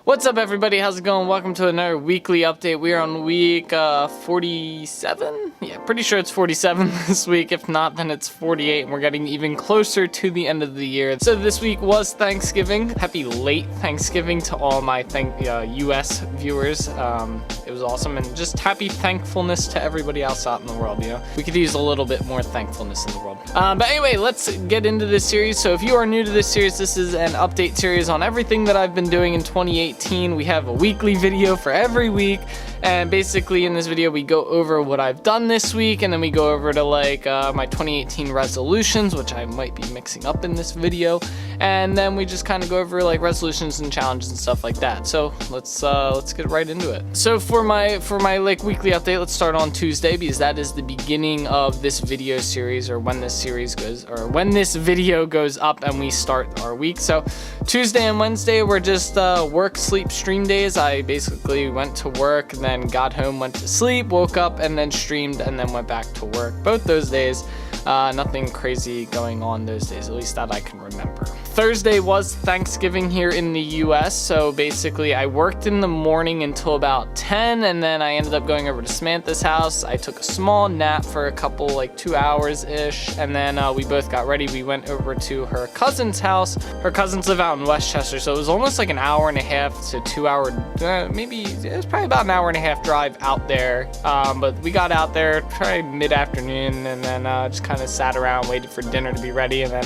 What's up, everybody? How's it going? Welcome to another weekly update. We are on week 47? Yeah, pretty sure it's 47 this week. If not, then it's 48, and we're getting even closer to the end of the year. So this week was Thanksgiving. Happy late Thanksgiving to all my US viewers. It was awesome, and just happy thankfulness to everybody else out in the world, you know? We could use a little bit more thankfulness in the world. But anyway, let's get into this series. So if you are new to this series, this is an update series on everything that I've been doing in 2018. We have a weekly video for every week, and basically in this video we go over what I've done this week, and then we go over to like my 2018 resolutions, which I might be mixing up in this video, and then we just kind of go over like resolutions and challenges and stuff like that. So let's get right into it. So for my like weekly update, let's start on Tuesday, because that is the beginning of this video series, or when this video goes up and we start our week. So Tuesday and Wednesday were just work, sleep, stream days. I basically went to work, and then got home, went to sleep, woke up, and then streamed, and then went back to work. Both those days, nothing crazy going on those days, at least that I can remember. Thursday was Thanksgiving here in the US, so basically I worked in the morning until about 10, and then I ended up going over to Samantha's house. I took a small nap for a couple, like 2 hours-ish, and then we both got ready. We went over to her cousin's house. Her cousins live out in Westchester, so it was almost like an hour and a half to 2 hour, maybe it was probably about an hour and a half drive out there. But we got out there probably mid-afternoon, and then just kind of sat around, waited for dinner to be ready, and then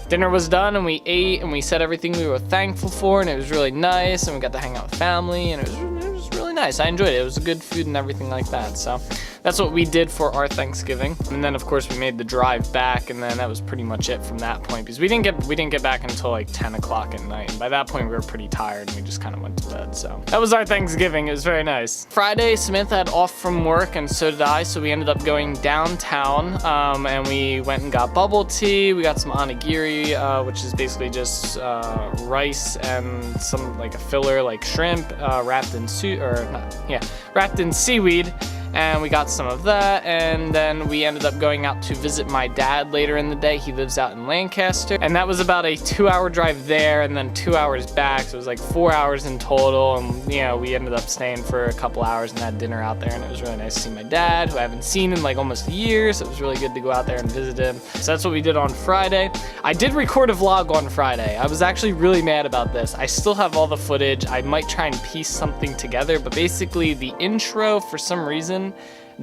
dinner was done, and we ate, and we said everything we were thankful for, and it was really nice, and we got to hang out with family, and it was really nice. I enjoyed it. It was good food and everything like that. So that's what we did for our Thanksgiving. And then of course we made the drive back, and then that was pretty much it from that point, because we didn't get back until like 10 o'clock at night, and by that point we were pretty tired, and we just kind of went to bed. So that was our Thanksgiving. It was very nice. Friday, Samantha had off from work, and so did I, so we ended up going downtown, and we went and got bubble tea. We got some onigiri, which is basically just rice and some like a filler like shrimp wrapped in seaweed, and we got some of that. And then we ended up going out to visit my dad later in the day. He lives out in Lancaster, and that was about a 2-hour drive there and then 2 hours back, so it was like 4 hours in total. And you know, we ended up staying for a couple hours and had dinner out there, and it was really nice to see my dad, who I haven't seen in like almost a year, so it was really good to go out there and visit him. So that's what we did on Friday. I did record a vlog on Friday. I was actually really mad about this. I still have all the footage. I might try and piece something together, but basically the intro for some reason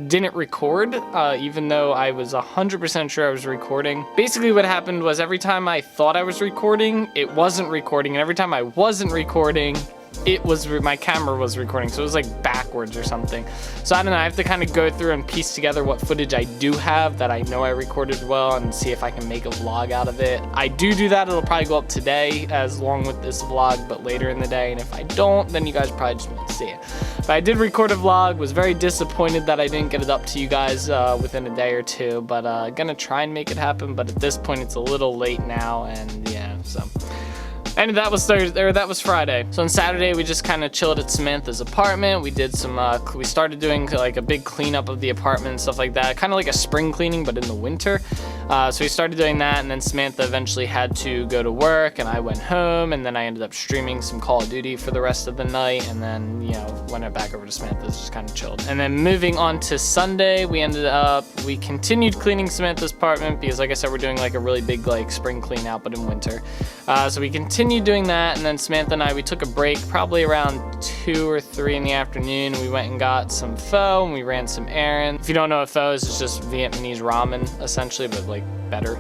didn't record, even though I was 100% sure I was recording. Basically what happened was every time I thought I was recording, it wasn't recording, and every time I wasn't recording, my camera was recording, so it was like backwards or something. So I don't know, I have to kind of go through and piece together what footage I do have that I know I recorded well, and see if I can make a vlog out of it. I do that, it'll probably go up today as long with this vlog, but later in the day, and if I don't, then you guys probably just won't see it. But I did record a vlog, was very disappointed that I didn't get it up to you guys within a day or two, but gonna try and make it happen, but at this point it's a little late now, and yeah, so. And that was Thursday, or that was Friday. So on Saturday, we just kind of chilled at Samantha's apartment. We did some, we started doing like a big cleanup of the apartment and stuff like that. Kind of like a spring cleaning, but in the winter. So we started doing that, and then Samantha eventually had to go to work, and I went home, and then I ended up streaming some Call of Duty for the rest of the night, and then, you know, went back over to Samantha's, just kind of chilled. And then moving on to Sunday, we continued cleaning Samantha's apartment, because like I said, we're doing like a really big like spring clean out, but in winter. So we continued doing that, and then Samantha and we took a break probably around 2 or 3 in the afternoon. We went and got some pho, and we ran some errands. If you don't know what pho is, it's just Vietnamese ramen essentially, but like better.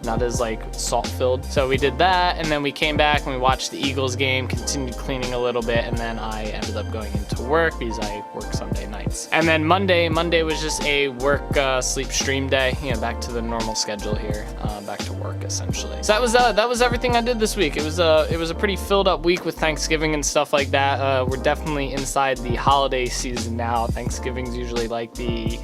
Not as like salt filled. So we did that, and then we came back and we watched the Eagles game, continued cleaning a little bit, and then I ended up going into work because I work Sunday nights. And then Monday was just a work, sleep, stream day. You know, back to the normal schedule here, back to work essentially. So that was everything I did this week. It was a pretty filled up week with Thanksgiving and stuff like that. We're definitely inside the holiday season now. Thanksgiving's usually like the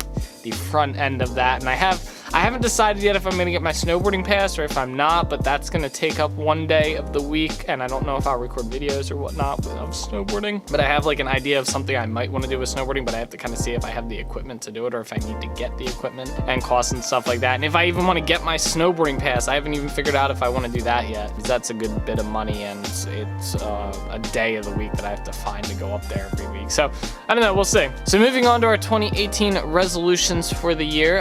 front end of that, and I have I haven't decided yet if I'm gonna get my snowboarding pass or if I'm not, but that's gonna take up one day of the week, and I don't know if I'll record videos or whatnot of snowboarding, but I have like an idea of something I might want to do with snowboarding, but I have to kind of see if I have the equipment to do it or if I need to get the equipment and costs and stuff like that. And if I even want to get my snowboarding pass, I haven't even figured out if I want to do that yet, because that's a good bit of money, and it's a day of the week that I have to find to go up there every week. So I don't know, we'll see. So moving on to our 2018 resolutions for the year,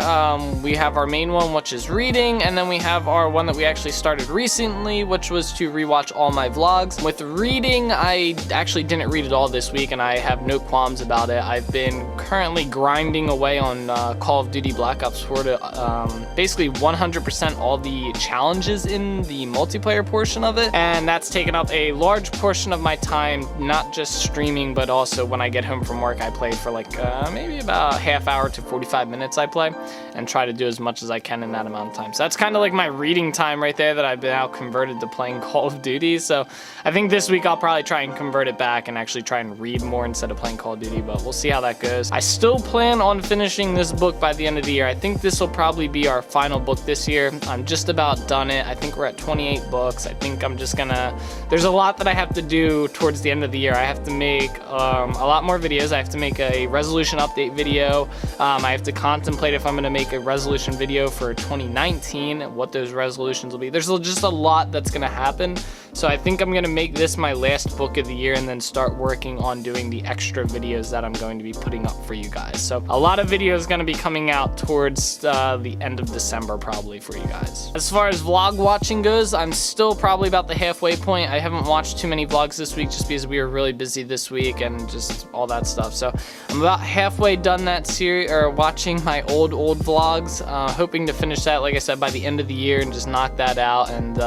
we have our main one, which is reading, and then we have our one that we actually started recently, which was to rewatch all my vlogs. With reading, I actually didn't read it all this week, and I have no qualms about it. I've been currently grinding away on Call of Duty Black Ops 4 to basically 100% all the challenges in the multiplayer portion of it, and that's taken up a large portion of my time, not just streaming, but also when I get home from work, I play for like maybe about a half hour to 45 minutes I play, and try to do as much as I can in that amount of time. So that's kind of like my reading time right there that I've been now converted to playing Call of Duty. So I think this week I'll probably try and convert it back and actually try and read more instead of playing Call of Duty, but we'll see how that goes. I still plan on finishing this book by the end of the year. I think this will probably be our final book this year. I'm just about done it. I think we're at 28 books. I think I'm just gonna, there's a lot that I have to do towards the end of the year. I have to make a lot more videos. I have to make a resolution update video. I have to contemplate if I'm gonna make a resolution video for 2019, what those resolutions will be. There's just a lot that's gonna happen. So I think I'm gonna make this my last book of the year and then start working on doing the extra videos that I'm going to be putting up for you guys. So a lot of videos gonna be coming out towards the end of December probably for you guys. As far as vlog watching goes, I'm still probably about the halfway point. I haven't watched too many vlogs this week just because we were really busy this week and just all that stuff. So I'm about halfway done that series, or watching my old vlogs, hoping to finish that, like I said, by the end of the year and just knock that out and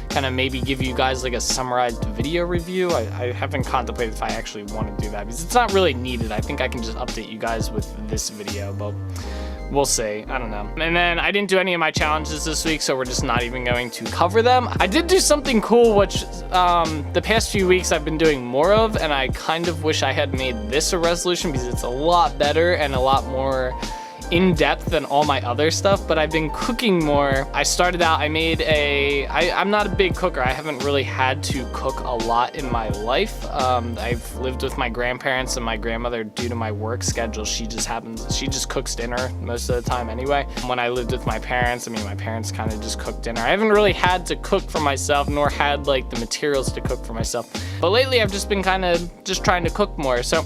kind of maybe give you guys like a summarized video review. I haven't contemplated if I actually want to do that because it's not really needed. I think I can just update you guys with this video, but we'll see. I don't know. And then I didn't do any of my challenges this week, so we're just not even going to cover them. I did do something cool, which the past few weeks I've been doing more of, and I kind of wish I had made this a resolution because it's a lot better and a lot more in-depth than all my other stuff, but I've been cooking more. I started out, I'm not a big cooker. I haven't really had to cook a lot in my life. I've lived with my grandparents and my grandmother due to my work schedule. She just cooks dinner most of the time anyway. When I lived with my parents, my parents kind of just cooked dinner. I haven't really had to cook for myself, nor had like the materials to cook for myself. But lately I've just been kind of just trying to cook more. So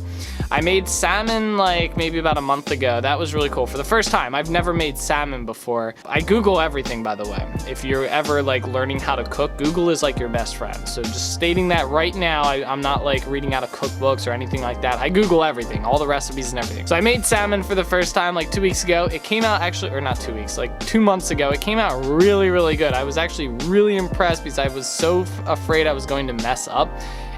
I made salmon like maybe about a month ago. That was really cool. For the first time, I've never made salmon before. I Google everything, by the way. If you're ever like learning how to cook, Google is like your best friend. So just stating that right now, I'm not like reading out of cookbooks or anything like that. I Google everything, all the recipes and everything. So I made salmon for the first time like 2 weeks ago. It came out actually, or not 2 weeks, like 2 months ago. It came out really, really good. I was actually really impressed because I was so afraid I was going to mess up.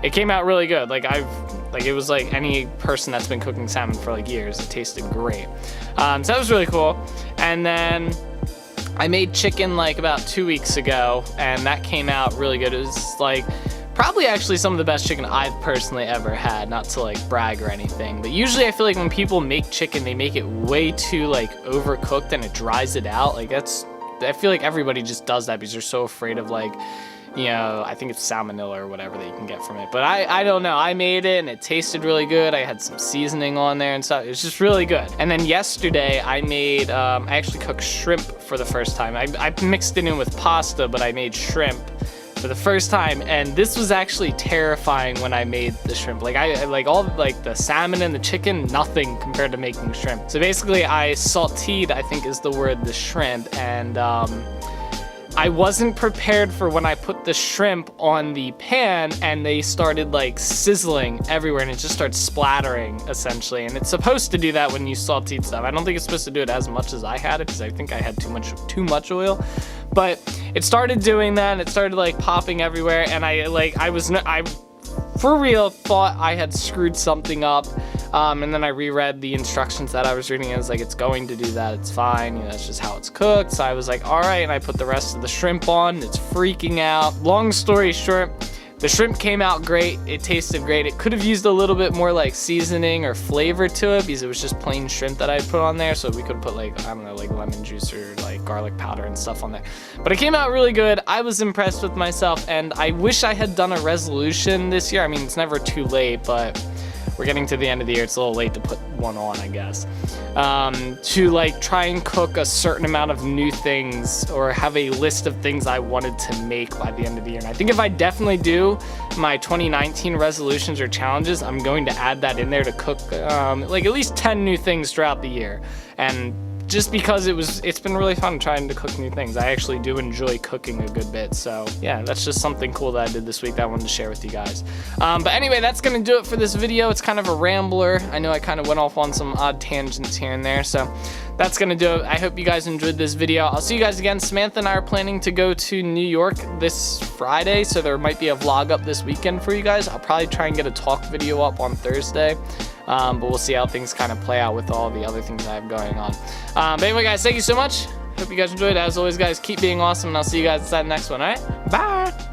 It came out really good. It was like any person that's been cooking salmon for like years. It tasted great. So that was really cool. And then I made chicken like about 2 weeks ago, and that came out really good. It was like probably actually some of the best chicken I've personally ever had, not to like brag or anything, but usually I feel like when people make chicken, they make it way too like overcooked and it dries it out. I feel like everybody just does that because they're so afraid of like, I think it's salmonella or whatever that you can get from it. But I don't know. I made it and it tasted really good. I had some seasoning on there and stuff. It was just really good. And then yesterday I made, I actually cooked shrimp for the first time. I mixed it in with pasta, but I made shrimp for the first time. And this was actually terrifying when I made the shrimp. All the salmon and the chicken, nothing compared to making shrimp. So basically I sauteed, I think is the word, the shrimp. And I wasn't prepared for when I put the shrimp on the pan and they started like sizzling everywhere and it just started splattering essentially. And it's supposed to do that when you saute stuff. I don't think it's supposed to do it as much as I had it because I think I had too much oil. But it started doing that and it started like popping everywhere, and I for real thought I had screwed something up. And then I reread the instructions that I was reading. I was like, it's going to do that. It's fine. That's just how it's cooked. So I was like, all right. And I put the rest of the shrimp on. It's freaking out. Long story short, The shrimp came out great. It tasted great. It could have used a little bit more like seasoning or flavor to it because it was just plain shrimp that I put on there. So we could put like, I don't know, like lemon juice or like garlic powder and stuff on there. But it came out really good. I was impressed with myself, and I wish I had done a resolution this year. I mean, it's never too late, but we're getting to the end of the year. It's a little late to put one on, I guess. To like try and cook a certain amount of new things or have a list of things I wanted to make by the end of the year. And I think if I definitely do my 2019 resolutions or challenges, I'm going to add that in there to cook like at least 10 new things throughout the year. And just because it's been really fun trying to cook new things. I actually do enjoy cooking a good bit. So yeah, that's just something cool that I did this week that I wanted to share with you guys. But anyway, that's gonna do it for this video. It's kind of a rambler. I know I kind of went off on some odd tangents here and there. So that's gonna do it. I hope you guys enjoyed this video. I'll see you guys again. Samantha and I are planning to go to New York this Friday, so there might be a vlog up this weekend for you guys. I'll probably try and get a talk video up on Thursday. But we'll see how things kind of play out with all the other things I have going on. But anyway, guys, thank you so much. Hope you guys enjoyed. As always, guys, keep being awesome, and I'll see you guys at the next one, all right? Bye!